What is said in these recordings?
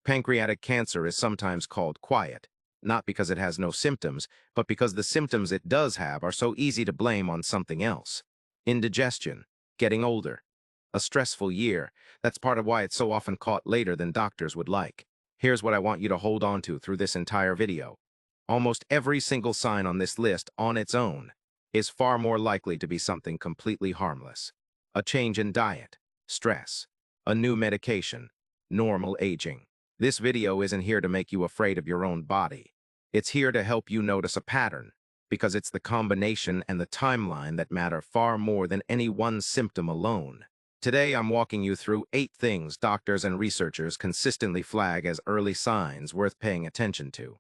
Pancreatic cancer is sometimes called quiet, not because it has no symptoms, but because the symptoms it does have are so easy to blame on something else. Indigestion, getting older, a stressful year. That's part of why it's so often caught later than doctors would like. Here's what I want you to hold on to through this entire video. Almost every single sign on this list on its own is far more likely to be something completely harmless. A change in diet, stress, a new medication, normal aging. This video isn't here to make you afraid of your own body. It's here to help you notice a pattern, because it's the combination and the timeline that matter far more than any one symptom alone. Today, I'm walking you through 8 things doctors and researchers consistently flag as early signs worth paying attention to.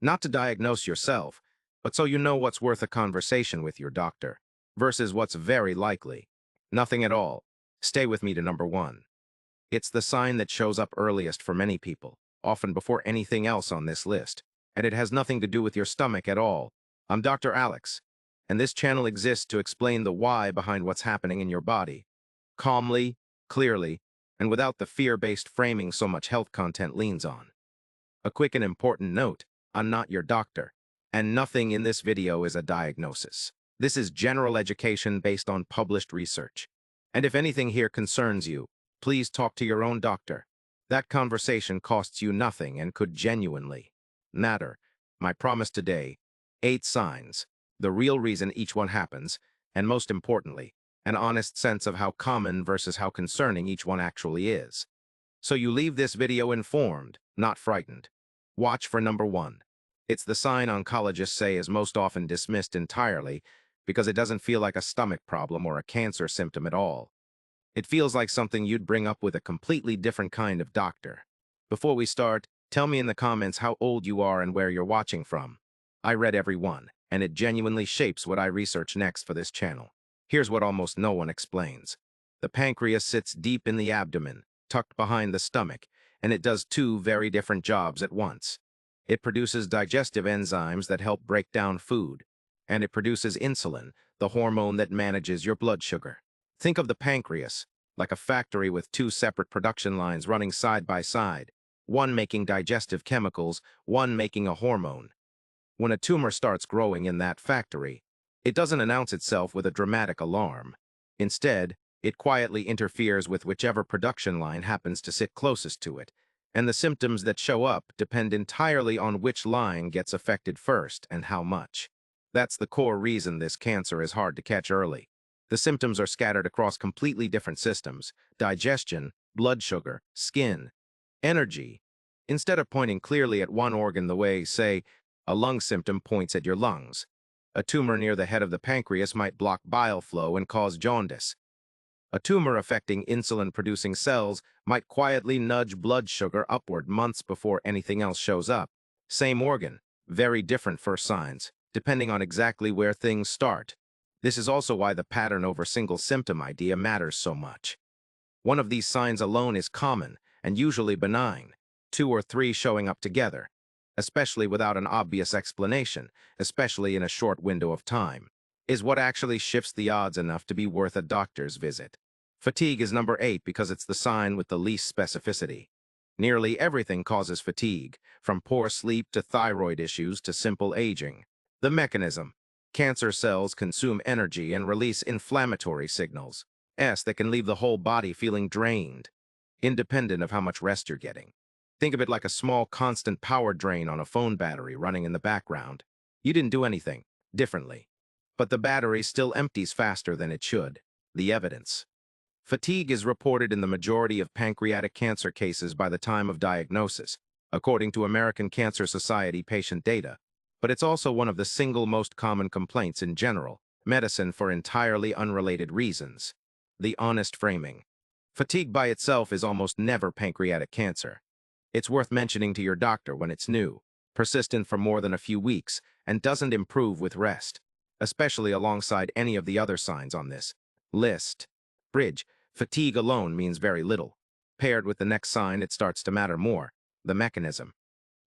Not to diagnose yourself, but so you know what's worth a conversation with your doctor, versus what's very likely nothing at all. Stay with me to number 1. It's the sign that shows up earliest for many people, often before anything else on this list, and it has nothing to do with your stomach at all. I'm Dr. Alex, and this channel exists to explain the why behind what's happening in your body, calmly, clearly, and without the fear-based framing so much health content leans on. A quick and important note, I'm not your doctor, and nothing in this video is a diagnosis. This is general education based on published research. And if anything here concerns you, please talk to your own doctor. That conversation costs you nothing and could genuinely matter. My promise today, 8 signs, the real reason each one happens, and most importantly, an honest sense of how common versus how concerning each one actually is. So you leave this video informed, not frightened. Watch for number 1. It's the sign oncologists say is most often dismissed entirely because it doesn't feel like a stomach problem or a cancer symptom at all. It feels like something you'd bring up with a completely different kind of doctor. Before we start, tell me in the comments how old you are and where you're watching from. I read every one, and it genuinely shapes what I research next for this channel. Here's what almost no one explains. The pancreas sits deep in the abdomen, tucked behind the stomach, and it does 2 very different jobs at once. It produces digestive enzymes that help break down food, and it produces insulin, the hormone that manages your blood sugar. Think of the pancreas like a factory with 2 separate production lines running side by side, one making digestive chemicals, one making a hormone. When a tumor starts growing in that factory, it doesn't announce itself with a dramatic alarm. Instead, it quietly interferes with whichever production line happens to sit closest to it, and the symptoms that show up depend entirely on which line gets affected first and how much. That's the core reason this cancer is hard to catch early. The symptoms are scattered across completely different systems: digestion, blood sugar, skin, energy. Instead of pointing clearly at one organ the way, say, a lung symptom points at your lungs, a tumor near the head of the pancreas might block bile flow and cause jaundice. A tumor affecting insulin-producing cells might quietly nudge blood sugar upward months before anything else shows up. Same organ, very different first signs, depending on exactly where things start. This is also why the pattern over single symptom idea matters so much. One of these signs alone is common and usually benign, 2 or 3 showing up together, especially without an obvious explanation, especially in a short window of time, is what actually shifts the odds enough to be worth a doctor's visit. Fatigue is number 8 because it's the sign with the least specificity. Nearly everything causes fatigue, from poor sleep to thyroid issues to simple aging. The mechanism: cancer cells consume energy and release inflammatory signals, that can leave the whole body feeling drained, independent of how much rest you're getting. Think of it like a small constant power drain on a phone battery running in the background. You didn't do anything differently, but the battery still empties faster than it should. The evidence: fatigue is reported in the majority of pancreatic cancer cases by the time of diagnosis, according to American Cancer Society patient data, but it's also one of the single most common complaints in general medicine for entirely unrelated reasons. The honest framing: fatigue by itself is almost never pancreatic cancer. It's worth mentioning to your doctor when it's new, persistent for more than a few weeks, and doesn't improve with rest, especially alongside any of the other signs on this list. Bridge: fatigue alone means very little. Paired with the next sign, it starts to matter more: the mechanism.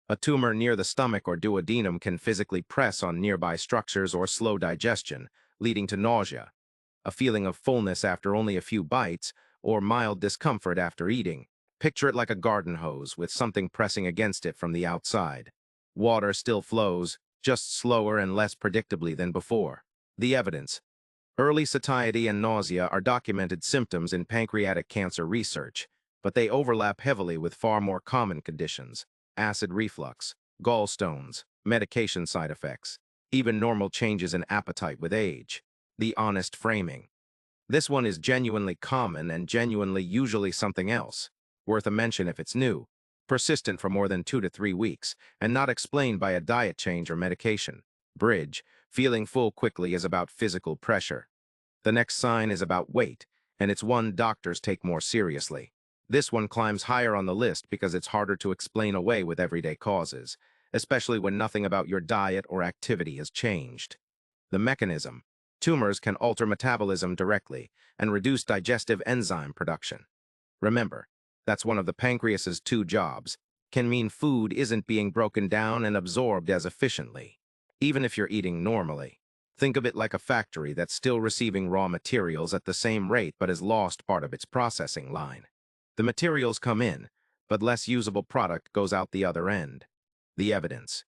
A tumor near the stomach or duodenum can physically press on nearby structures or slow digestion, leading to nausea, a feeling of fullness after only a few bites, or mild discomfort after eating. Picture it like a garden hose with something pressing against it from the outside. Water still flows, just slower and less predictably than before. The evidence. Early satiety and nausea are documented symptoms in pancreatic cancer research, but they overlap heavily with far more common conditions: acid reflux, gallstones, medication side effects, even normal changes in appetite with age. The honest framing. This one is genuinely common and genuinely usually something else, worth a mention if it's new, persistent for more than 2 to 3 weeks, and not explained by a diet change or medication. Bridge, feeling full quickly is about physical pressure. The next sign is about weight, and it's one doctors take more seriously. This one climbs higher on the list because it's harder to explain away with everyday causes, especially when nothing about your diet or activity has changed. The mechanism. Tumors can alter metabolism directly and reduce digestive enzyme production. Remember, that's one of the pancreas's two jobs. Can mean food isn't being broken down and absorbed as efficiently, even if you're eating normally. Think of it like a factory that's still receiving raw materials at the same rate but has lost part of its processing line. The materials come in, but less usable product goes out the other end. The evidence.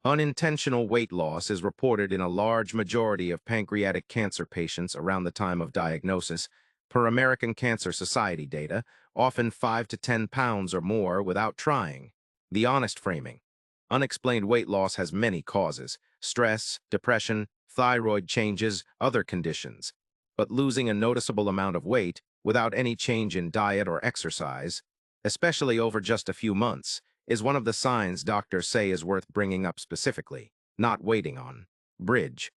Unintentional weight loss is reported in a large majority of pancreatic cancer patients around the time of diagnosis, per American Cancer Society data, often 5 to 10 pounds or more without trying. The honest framing. Unexplained weight loss has many causes: stress, depression, thyroid changes, other conditions. But losing a noticeable amount of weight without any change in diet or exercise, especially over just a few months, is one of the signs doctors say is worth bringing up specifically, not waiting on. Bridge.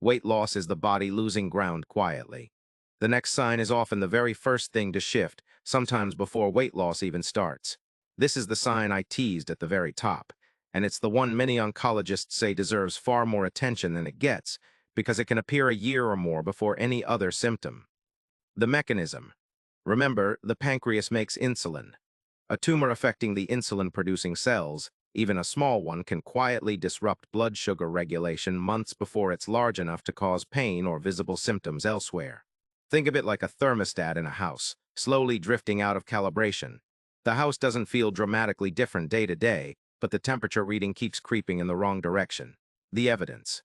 Weight loss is the body losing ground quietly. The next sign is often the very first thing to shift, sometimes before weight loss even starts. This is the sign I teased at the very top, and it's the one many oncologists say deserves far more attention than it gets, because it can appear a year or more before any other symptom. The mechanism. Remember, the pancreas makes insulin. A tumor affecting the insulin-producing cells, even a small one, can quietly disrupt blood sugar regulation months before it's large enough to cause pain or visible symptoms elsewhere. Think of it like a thermostat in a house, slowly drifting out of calibration. The house doesn't feel dramatically different day to day, but the temperature reading keeps creeping in the wrong direction. The evidence.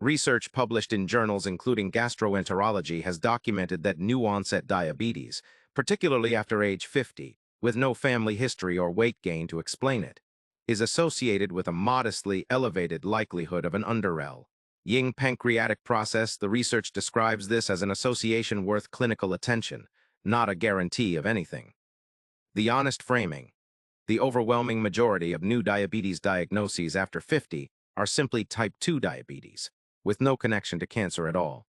Research published in journals including gastroenterology has documented that new-onset diabetes, particularly after age 50, with no family history or weight gain to explain it, is associated with a modestly elevated likelihood of an underrel. Ying pancreatic process. The research describes this as an association worth clinical attention, not a guarantee of anything. The honest framing. The overwhelming majority of new diabetes diagnoses after 50 are simply type 2 diabetes, with no connection to cancer at all.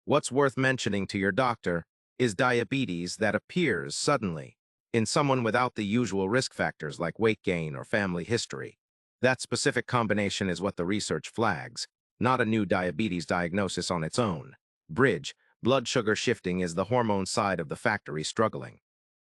What's worth mentioning to your doctor is diabetes that appears suddenly in someone without the usual risk factors like weight gain or family history. That specific combination is what the research flags, not a new diabetes diagnosis on its own. Bridge. Blood sugar shifting is the hormone side of the factory struggling.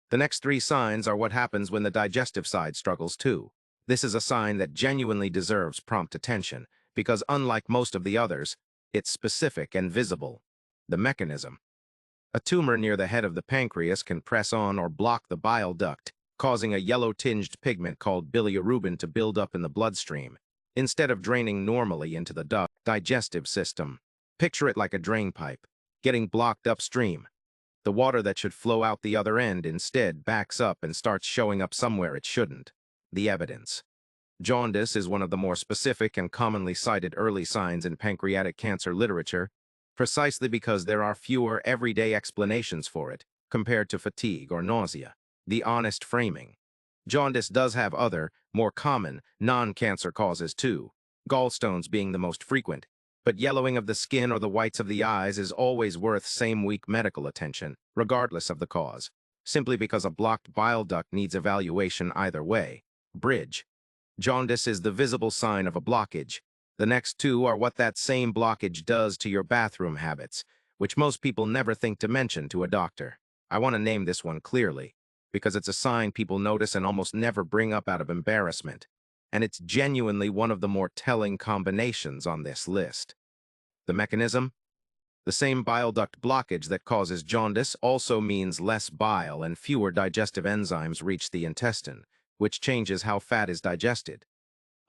The next three signs are what happens when the digestive side struggles too. This is a sign that genuinely deserves prompt attention, because unlike most of the others, it's specific and visible. The mechanism. A tumor near the head of the pancreas can press on or block the bile duct, causing a yellow-tinged pigment called bilirubin to build up in the bloodstream, instead of draining normally into the digestive system. Picture it like a drain pipe, getting blocked upstream. The water that should flow out the other end instead backs up and starts showing up somewhere it shouldn't. The evidence. Jaundice is one of the more specific and commonly cited early signs in pancreatic cancer literature, precisely because there are fewer everyday explanations for it, compared to fatigue or nausea. The honest framing. Jaundice does have other, more common, non-cancer causes too, gallstones being the most frequent, but yellowing of the skin or the whites of the eyes is always worth same-week medical attention, regardless of the cause, simply because a blocked bile duct needs evaluation either way. Bridge. Jaundice is the visible sign of a blockage. The next two are what that same blockage does to your bathroom habits, which most people never think to mention to a doctor. I want to name this one clearly, because it's a sign people notice and almost never bring up out of embarrassment, and it's genuinely one of the more telling combinations on this list. The mechanism? The same bile duct blockage that causes jaundice also means less bile and fewer digestive enzymes reach the intestine, which changes how fat is digested.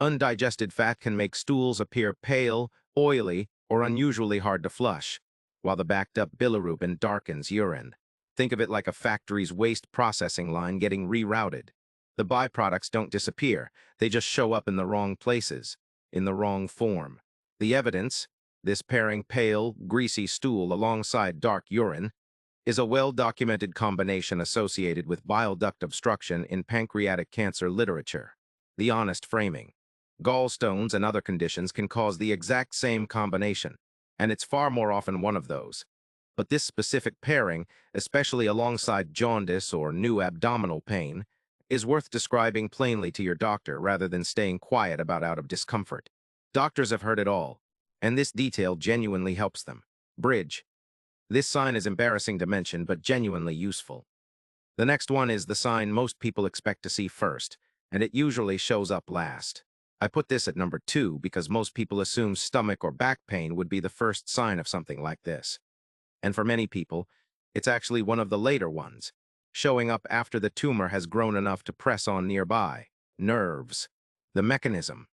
Undigested fat can make stools appear pale, oily, or unusually hard to flush, while the backed-up bilirubin darkens urine. Think of it like a factory's waste processing line getting rerouted. The byproducts don't disappear, they just show up in the wrong places, in the wrong form. The evidence, this pairing pale, greasy stool alongside dark urine, is a well-documented combination associated with bile duct obstruction in pancreatic cancer literature. The honest framing. Gallstones and other conditions can cause the exact same combination, and it's far more often one of those. But this specific pairing, especially alongside jaundice or new abdominal pain, is worth describing plainly to your doctor rather than staying quiet about out of discomfort. Doctors have heard it all, and this detail genuinely helps them. Bridge. This sign is embarrassing to mention, but genuinely useful. The next one is the sign most people expect to see first, and it usually shows up last. I put this at number 2 because most people assume stomach or back pain would be the first sign of something like this. And for many people, it's actually one of the later ones, showing up after the tumor has grown enough to press on nearby. Nerves. The mechanism.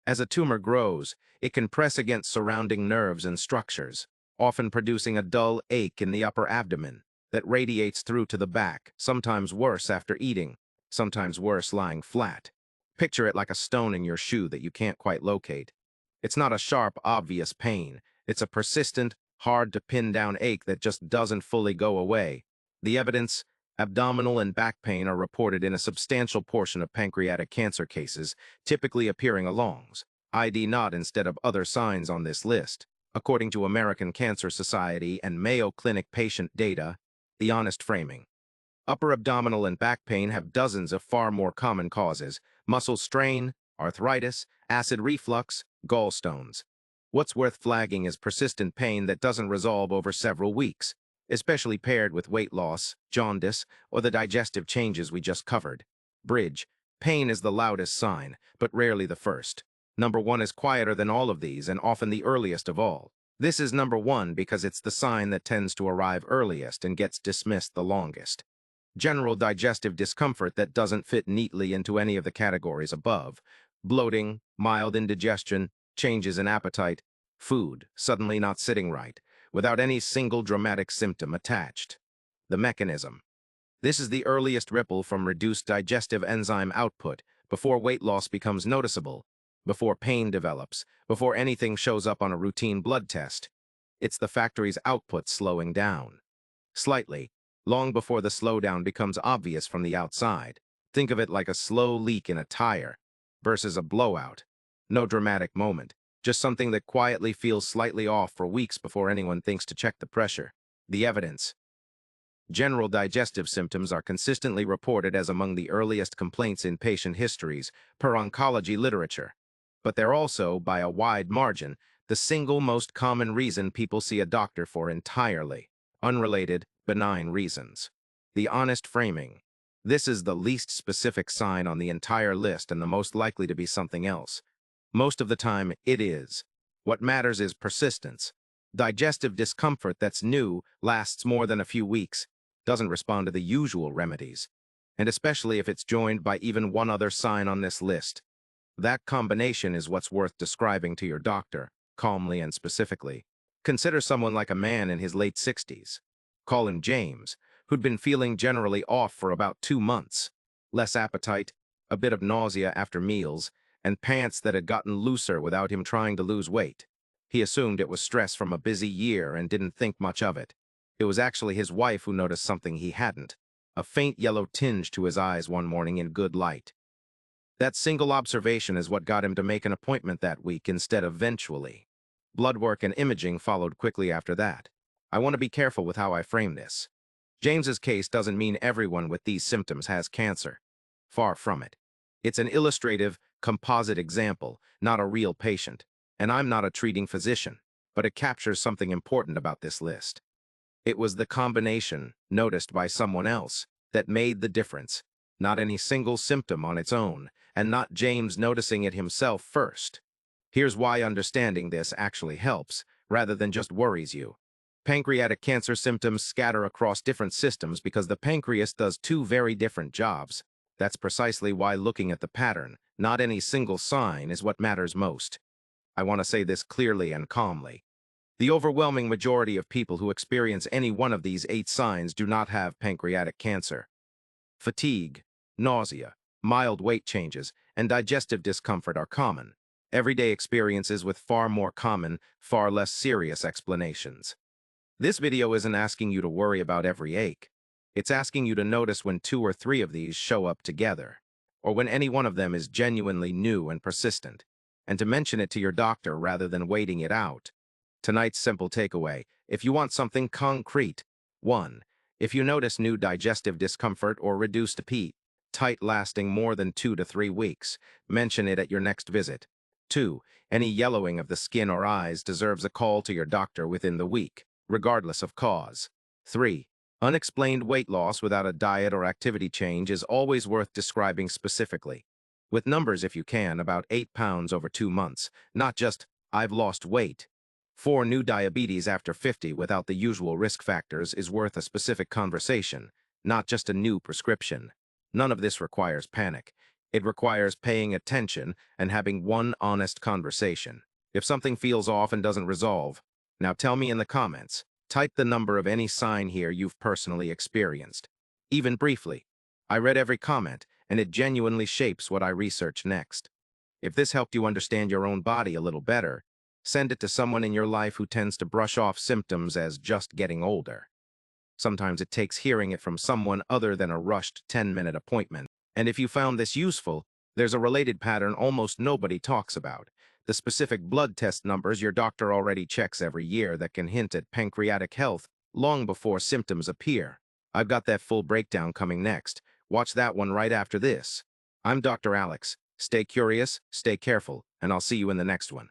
As a tumor grows, it can press against surrounding nerves and structures, often producing a dull ache in the upper abdomen that radiates through to the back, sometimes worse after eating, sometimes worse lying flat. Picture it like a stone in your shoe that you can't quite locate. It's not a sharp, obvious pain. It's a persistent, hard-to-pin-down ache that just doesn't fully go away. The evidence, abdominal and back pain, are reported in a substantial portion of pancreatic cancer cases, typically appearing alongs, ID not instead of other signs on this list. According to American Cancer Society and Mayo Clinic patient data, the honest framing. Upper abdominal and back pain have dozens of far more common causes: muscle strain, arthritis, acid reflux, gallstones. What's worth flagging is persistent pain that doesn't resolve over several weeks, especially paired with weight loss, jaundice, or the digestive changes we just covered. Bridge. Pain is the loudest sign, but rarely the first. Number 1 is quieter than all of these and often the earliest of all. This is number 1 because it's the sign that tends to arrive earliest and gets dismissed the longest. General digestive discomfort that doesn't fit neatly into any of the categories above. Bloating, mild indigestion, changes in appetite, food suddenly not sitting right, without any single dramatic symptom attached. The mechanism. This is the earliest ripple from reduced digestive enzyme output, before weight loss becomes noticeable, before pain develops, before anything shows up on a routine blood test. It's the factory's output slowing down. Slightly, long before the slowdown becomes obvious from the outside. Think of it like a slow leak in a tire versus a blowout. No dramatic moment, just something that quietly feels slightly off for weeks before anyone thinks to check the pressure. The evidence. General digestive symptoms are consistently reported as among the earliest complaints in patient histories per oncology literature. But they're also, by a wide margin, the single most common reason people see a doctor for entirely. Unrelated, benign reasons. The honest framing. This is the least specific sign on the entire list and the most likely to be something else. Most of the time, it is. What matters is persistence. Digestive discomfort that's new, lasts more than a few weeks, doesn't respond to the usual remedies, and especially if it's joined by even one other sign on this list. That combination is what's worth describing to your doctor, calmly and specifically. Consider someone like a man in his late 60s. Call him James, who'd been feeling generally off for about 2 months. Less appetite, a bit of nausea after meals, and pants that had gotten looser without him trying to lose weight. He assumed it was stress from a busy year and didn't think much of it. It was actually his wife who noticed something he hadn't: a faint yellow tinge to his eyes one morning in good light. That single observation is what got him to make an appointment that week instead of eventually. Blood work and imaging followed quickly after that. I want to be careful with how I frame this. James's case doesn't mean everyone with these symptoms has cancer. Far from it. It's an illustrative, composite example, not a real patient. And I'm not a treating physician, but it captures something important about this list. It was the combination, noticed by someone else, that made the difference, not any single symptom on its own, and not James noticing it himself first. Here's why understanding this actually helps, rather than just worries you. Pancreatic cancer symptoms scatter across different systems because the pancreas does two very different jobs. That's precisely why looking at the pattern, not any single sign, is what matters most. I want to say this clearly and calmly. The overwhelming majority of people who experience any one of these 8 signs do not have pancreatic cancer. Fatigue, nausea, mild weight changes, and digestive discomfort are common. Everyday experiences with far more common, far less serious explanations. This video isn't asking you to worry about every ache. It's asking you to notice when 2 or 3 of these show up together, or when any one of them is genuinely new and persistent, and to mention it to your doctor rather than waiting it out. Tonight's simple takeaway: if you want something concrete, 1. If you notice new digestive discomfort or reduced appetite lasting more than 2 to 3 weeks, mention it at your next visit. 2. Any yellowing of the skin or eyes deserves a call to your doctor within the week, regardless of cause. 3. Unexplained weight loss without a diet or activity change is always worth describing specifically. With numbers if you can, about 8 pounds over 2 months, not just, "I've lost weight." 4. New diabetes after 50 without the usual risk factors is worth a specific conversation, not just a new prescription. None of this requires panic. It requires paying attention and having one honest conversation. If something feels off and doesn't resolve, now tell me in the comments. Type the number of any sign here you've personally experienced. Even briefly. I read every comment, and it genuinely shapes what I research next. If this helped you understand your own body a little better, send it to someone in your life who tends to brush off symptoms as just getting older. Sometimes it takes hearing it from someone other than a rushed 10-minute appointment. And if you found this useful, there's a related pattern almost nobody talks about: the specific blood test numbers your doctor already checks every year that can hint at pancreatic health long before symptoms appear. I've got that full breakdown coming next. Watch that one right after this. I'm Dr. Alex. Stay curious, stay careful, and I'll see you in the next one.